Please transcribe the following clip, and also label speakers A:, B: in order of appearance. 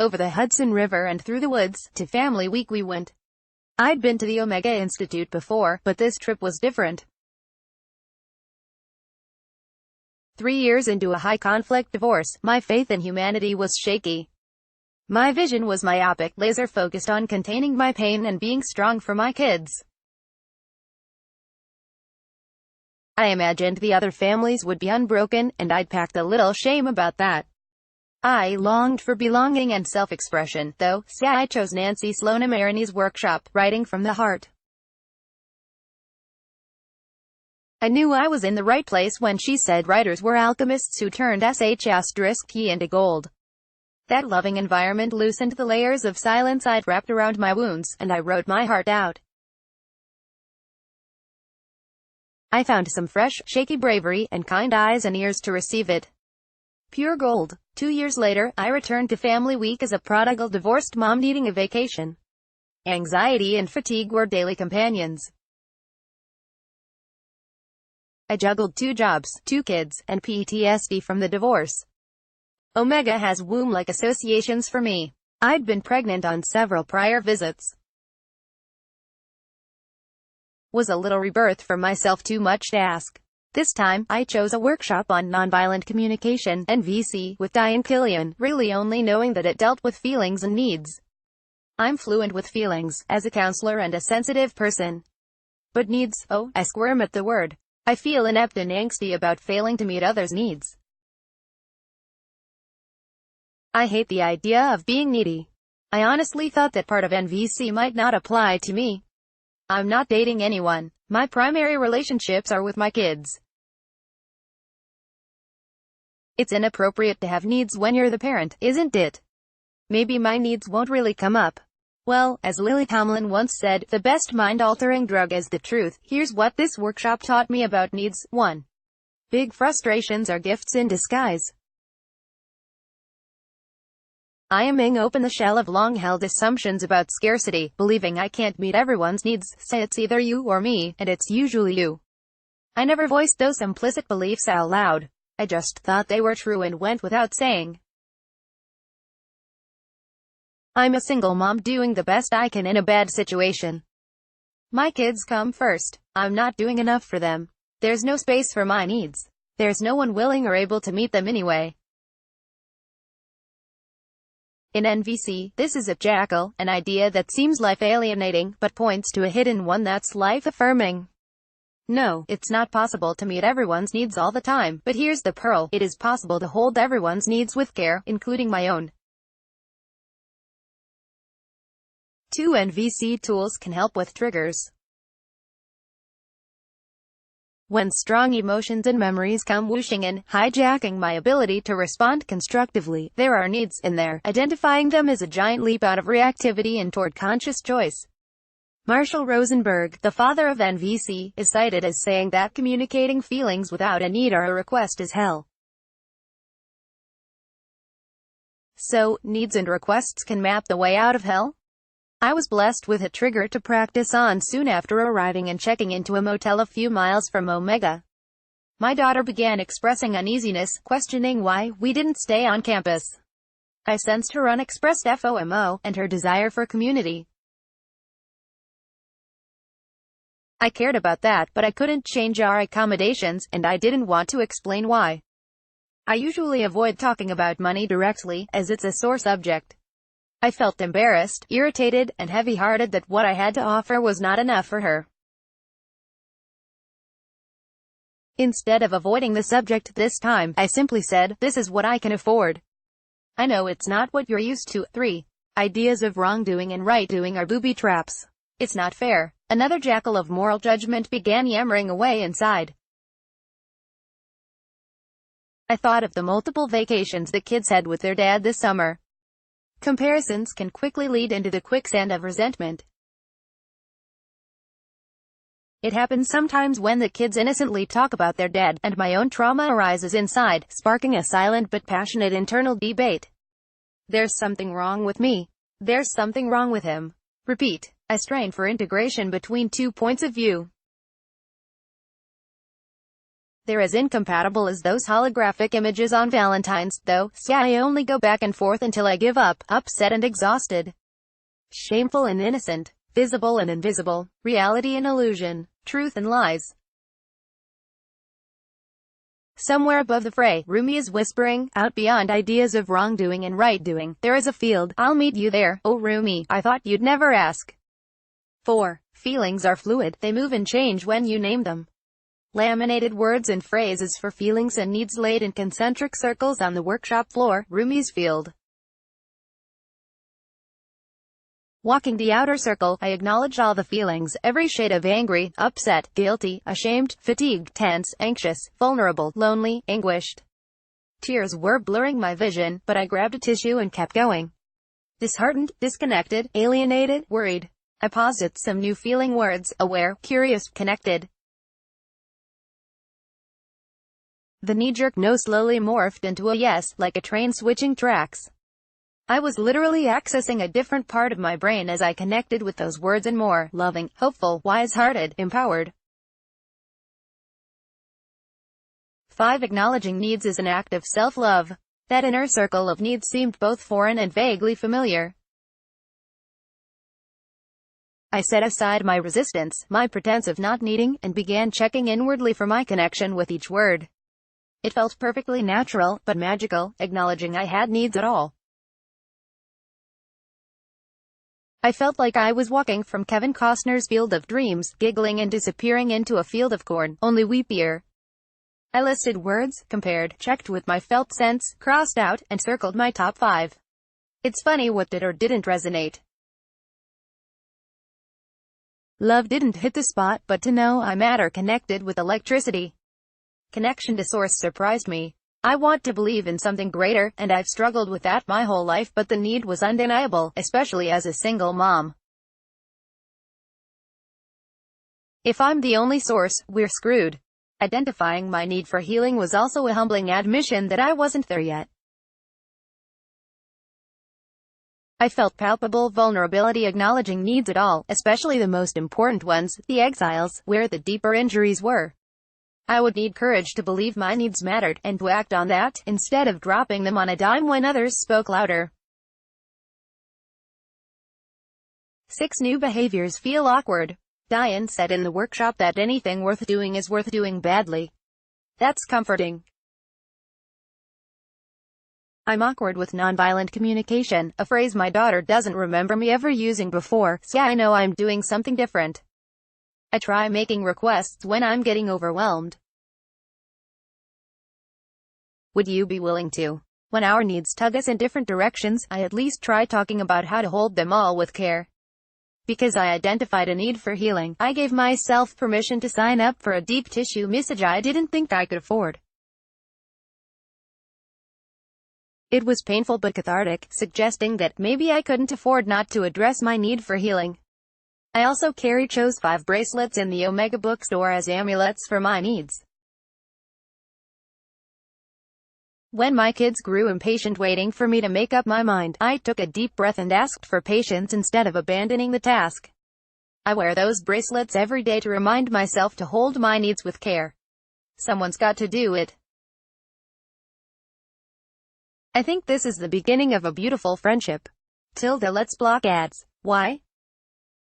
A: Over the Hudson River and through the woods, to family week we went. I'd been to the Omega Institute before, but this trip was different. 3 years into a high-conflict divorce, my faith in humanity was shaky. My vision was myopic, laser-focused on containing my pain and being strong for my kids. I imagined the other families would be unbroken, and I'd packed a little shame about that. I longed for belonging and self-expression, though, so I chose Nancy Sloan Amarini's workshop, Writing from the Heart. I knew I was in the right place when she said writers were alchemists who turned sh*key into gold. That loving environment loosened the layers of silence I'd wrapped around my wounds, and I wrote my heart out. I found some fresh, shaky bravery, and kind eyes and ears to receive it. Pure gold. 2 years later, I returned to family week as a prodigal divorced mom needing a vacation. Anxiety and fatigue were daily companions. I juggled 2 jobs, 2 kids, and PTSD from the divorce. Omega has womb-like associations for me. I'd been pregnant on several prior visits. Was a little rebirth for myself too much to ask? This time, I chose a workshop on nonviolent communication, NVC, with Diane Killian, really only knowing that it dealt with feelings and needs. I'm fluent with feelings, as a counselor and a sensitive person. But needs, oh, I squirm at the word. I feel inept and angsty about failing to meet others' needs. I hate the idea of being needy. I honestly thought that part of NVC might not apply to me. I'm not dating anyone. My primary relationships are with my kids. It's inappropriate to have needs when you're the parent, isn't it? Maybe my needs won't really come up. Well, as Lily Tomlin once said, the best mind-altering drug is the truth. Here's what this workshop taught me about needs. 1. Big frustrations are gifts in disguise. I am being open the shell of long-held assumptions about scarcity, believing I can't meet everyone's needs, say it's either you or me, and it's usually you. I never voiced those implicit beliefs out loud. I just thought they were true and went without saying. I'm a single mom doing the best I can in a bad situation. My kids come first. I'm not doing enough for them. There's no space for my needs. There's no one willing or able to meet them anyway. In NVC, this is a jackal, an idea that seems life-alienating, but points to a hidden one that's life-affirming. No, it's not possible to meet everyone's needs all the time, but here's the pearl: it is possible to hold everyone's needs with care, including my own. 2 NVC tools can help with triggers. When strong emotions and memories come whooshing in, hijacking my ability to respond constructively, there are needs in there. Identifying them is a giant leap out of reactivity and toward conscious choice. Marshall Rosenberg, the father of NVC, is cited as saying that communicating feelings without a need or a request is hell. So, needs and requests can map the way out of hell? I was blessed with a trigger to practice on soon after arriving and checking into a motel a few miles from Omega. My daughter began expressing uneasiness, questioning why we didn't stay on campus. I sensed her unexpressed FOMO, and her desire for community. I cared about that, but I couldn't change our accommodations, and I didn't want to explain why. I usually avoid talking about money directly, as it's a sore subject. I felt embarrassed, irritated, and heavy-hearted that what I had to offer was not enough for her. Instead of avoiding the subject this time, I simply said, "This is what I can afford. I know it's not what you're used to." 3. Ideas of wrongdoing and right-doing are booby traps. It's not fair. Another jackal of moral judgment began yammering away inside. I thought of the multiple vacations the kids had with their dad this summer. Comparisons can quickly lead into the quicksand of resentment. It happens sometimes when the kids innocently talk about their dad, and my own trauma arises inside, sparking a silent but passionate internal debate. There's something wrong with me. There's something wrong with him. Repeat. I strain for integration between 2 points of view. They're as incompatible as those holographic images on Valentine's, though, so I only go back and forth until I give up, upset and exhausted. Shameful and innocent, visible and invisible, reality and illusion, truth and lies. Somewhere above the fray, Rumi is whispering, out beyond ideas of wrongdoing and right-doing, there is a field, I'll meet you there, oh Rumi, I thought you'd never ask. 4. Feelings are fluid, they move and change when you name them. Laminated words and phrases for feelings and needs laid in concentric circles on the workshop floor, Rumi's field. Walking the outer circle, I acknowledge all the feelings, every shade of angry, upset, guilty, ashamed, fatigued, tense, anxious, vulnerable, lonely, anguished. Tears were blurring my vision, but I grabbed a tissue and kept going. Disheartened, disconnected, alienated, worried. I paused at some new feeling words, aware, curious, connected. The knee-jerk no slowly morphed into a yes, like a train switching tracks. I was literally accessing a different part of my brain as I connected with those words and more, loving, hopeful, wise-hearted, empowered. 5. Acknowledging needs is an act of self-love. That inner circle of needs seemed both foreign and vaguely familiar. I set aside my resistance, my pretense of not needing, and began checking inwardly for my connection with each word. It felt perfectly natural, but magical, acknowledging I had needs at all. I felt like I was walking from Kevin Costner's Field of Dreams, giggling and disappearing into a field of corn, only weepier. I listed words, compared, checked with my felt sense, crossed out, and circled my top 5. It's funny what did or didn't resonate. Love didn't hit the spot, but to know I matter connected with electricity. Connection to source surprised me. I want to believe in something greater, and I've struggled with that my whole life, but the need was undeniable, especially as a single mom. If I'm the only source, we're screwed. Identifying my need for healing was also a humbling admission that I wasn't there yet. I felt palpable vulnerability acknowledging needs at all, especially the most important ones, the exiles, where the deeper injuries were. I would need courage to believe my needs mattered, and to act on that, instead of dropping them on a dime when others spoke louder. 6. New behaviors feel awkward. Diane said in the workshop that anything worth doing is worth doing badly. That's comforting. I'm awkward with nonviolent communication, a phrase my daughter doesn't remember me ever using before, so I know I'm doing something different. I try making requests when I'm getting overwhelmed. Would you be willing to? When our needs tug us in different directions, I at least try talking about how to hold them all with care. Because I identified a need for healing, I gave myself permission to sign up for a deep tissue massage I didn't think I could afford. It was painful but cathartic, suggesting that maybe I couldn't afford not to address my need for healing. I also chose 5 bracelets in the Omega bookstore as amulets for my needs. When my kids grew impatient waiting for me to make up my mind, I took a deep breath and asked for patience instead of abandoning the task. I wear those bracelets every day to remind myself to hold my needs with care. Someone's got to do it. I think this is the beginning of a beautiful friendship. Tilda, let's block ads. Why?